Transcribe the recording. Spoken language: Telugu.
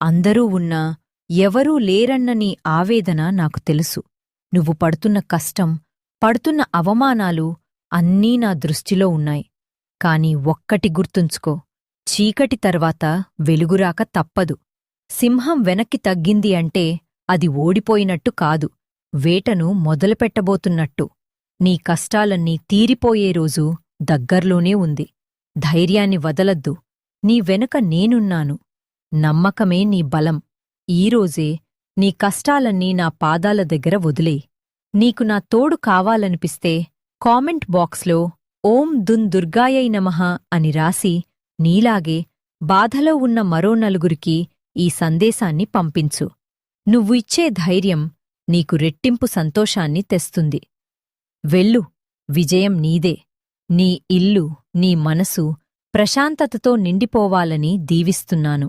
అందరూ ఉన్నా ఎవరూ లేరన్న నీ ఆవేదన నాకు తెలుసు. నువ్వు పడుతున్న కష్టం, పడుతున్న అవమానాలు అన్నీ నా దృష్టిలో ఉన్నాయి. కాని ఒక్కటి గుర్తుంచుకో, చీకటి తర్వాత వెలుగురాక తప్పదు. సింహం వెనక్కి తగ్గింది అంటే అది ఓడిపోయినట్టు కాదు, వేటను మొదలుపెట్టబోతున్నట్టు. నీ కష్టాలన్నీ తీరిపోయే రోజు దగ్గర్లోనే ఉంది. ధైర్యాన్ని వదలద్దు. నీ వెనుక నేనున్నాను. నమ్మకమే నీ బలం. ఈరోజే నీ కష్టాలన్నీ నా పాదాల దగ్గర వదిలేయ్. నీకు నా తోడు కావాలనిపిస్తే కామెంట్ బాక్స్లో ఓం దున్ దుర్గాయై నమః అని రాసి నీలాగే బాధలో ఉన్న మరో నలుగురికి ఈ సందేశాన్ని పంపించు. నువ్వు ఇచ్చే ధైర్యం నీకు రెట్టింపు సంతోషాన్ని తెస్తుంది. వెళ్ళు, విజయం నీదే. నీ ఇల్లు, నీ మనసు ప్రశాంతతతో నిండిపోవాలని దీవిస్తున్నాను.